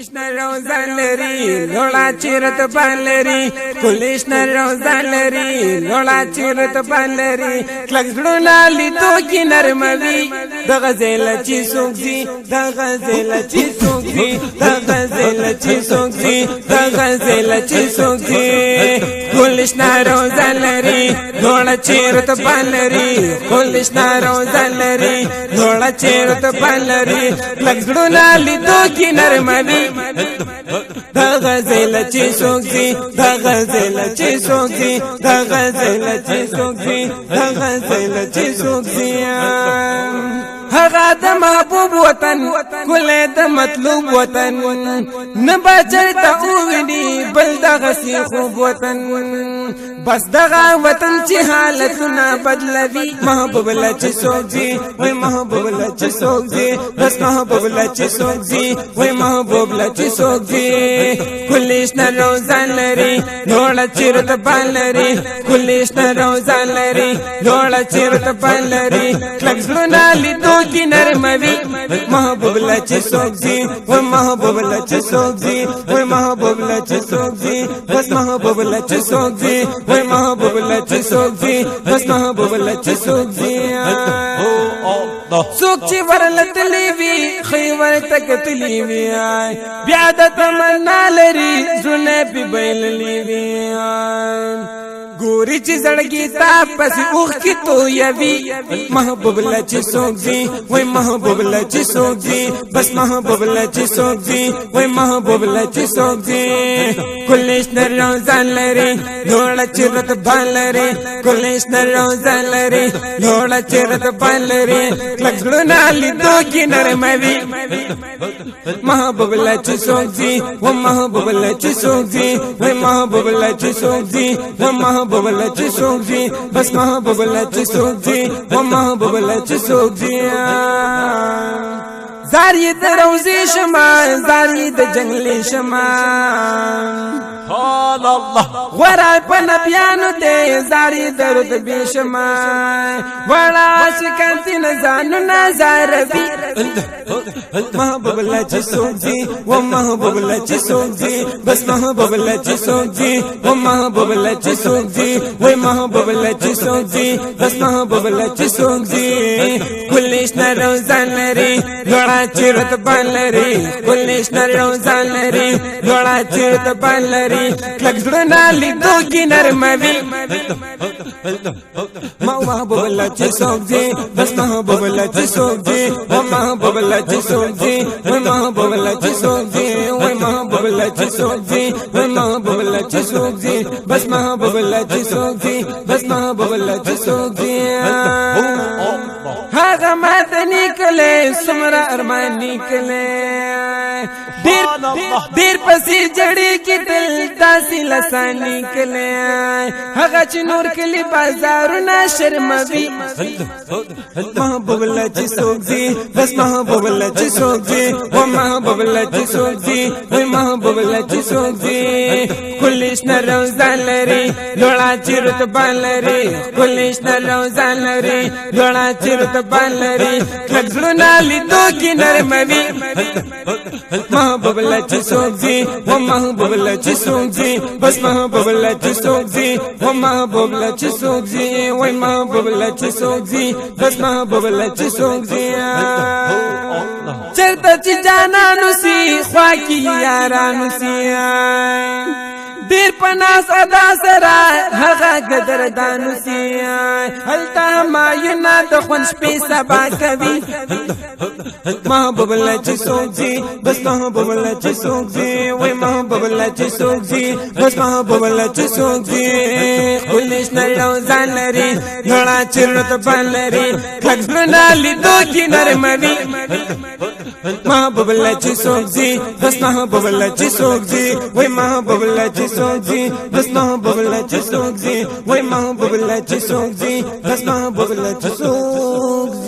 کلیشنا روزان لري لوړا چیرت بالري کلیشنا روزان لري لوړا چیرت بالري کلک زړونه لیدو کې نرموي د غزل چې سوګي د غزل چې سوګي د غزل چې سوګي د غزل چې سوګي کلیشنا روزان لري لوړا چیرت بالري کلیشنا روزان لري لوړا چیرت بالري کلک زړونه لیدو کې نرموي د غزل چې سوګي د غزل چې سوګي د غزل چې سوګي د غزل چې سوګي هغه د محبوب وطن کله د مطلوب وطن نه بچرته اوونی بل د غسی خوب وطن بس دغه وطن چې حالتونه بدلوي محبوب لا چې سوګي وای محبوب لا چې سوګي بس محبوب لا چې سوګي وای محبوب لا چې سوګي کلیشنا روزان لري لوړا چیرت بالري کلیشنا روزان لري لوړا چیرت بالري کلک زړونه لیدو کې نرموي محبوب لا چې سوګي وای محبوب لا چې سوګي وای محبوب لا چې سوګي بس محبوب لا چې سوګي وای محبوب لا چې سوګي بس محبوب لا چې سوګي سوک چې ورلتلی وی خیور تکتلی وی بیا د تمنا لري زونه په بیللی وی ګوري چې زړګي تا پس اوخ کی تو یوي محبوب لا چې سوګي وای محبوب لا چې سوګي بس محبوب لا چې سوګي وای محبوب لا چې سوګي کلیشنا روزان لري لوړا چیرت بالري کلیشنا روزان لري لوړا چیرت بالري کلک زړونه لیدو کې نرموي محبوب لا چې سوګي و محبوب لا چې سوګي وای محبوب لا چې سوګي و محبوب لا چې سوګي بس محبوب لا چې سوګي و محبوب لا چې سوګي زاری د روزي شما زاری د جنگلي شما سبحان الله ورای په نبيانو ته زاری درود به شما وړا شکانتی نه ځانو نظروي محبوب لا چې سوګي و محبوب لا چې سوګي بس محبوب لا چې سوګي و محبوب لا چې سوګي وای محبوب لا چې سوګي بس محبوب لا چې سوګي کلیشنا روزان لري لوړا چیرت بالري کلیشنا روزان لري لوړا چیرت بالري کلک زړونه لیدو کې نرموي محبوب لا چې سوګي بس محبوب لا چې سوګي و محبوب لا چې سوګي وای محبوب لا چې سوګي وای محبوب لا چې سوګي وای محبوب لا چې سوګي بس محبوب لا چې سوګي بس محبوب لا چې سوګي هغه مدني کله سمرا ارماني کله دیر پسې جړې کې دل داسې لساني کله هغه چې نور کلی بازارونه شرموي محبوب لا چې سوګي بس محبوب لا چې سوګي و محبوب لا چې سوګي وای محبوب لا چې سوګي کلیشنا روزان لري لوړا چیرت بالري کلیشنا روزان لري لوړا چیرت بالري کلک زړونه لیدو کې نرموي محبوب لا چې سوګي و محبوب لا چې سوګي بس محبوب لا چې سوګي و محبوب لا چې سوګي وای محبوب لا چې سوګي بس محبوب لا چې سوګي چرته چې جانانو سي خوا کې یارانو سي دیر پناس ادا سرا هغه قدردانو سي هلته ما ینا د خون شپې سبا کوي محبوب لا چې سوګي بس محبوب لا چې سوګي وای محبوب لا چې سوګي بس محبوب لا چې سوګي کلیشنا روزان لري لوړا چیرت بالري کلک زړونه لیدو کې نرموي محبوب لا چې سوګي بس محبوب لا چې سوګي وای محبوب لا چې سوګي بس محبوب لا چې سوګي وای محبوب لا چې سوګي بس محبوب لا چې سوګي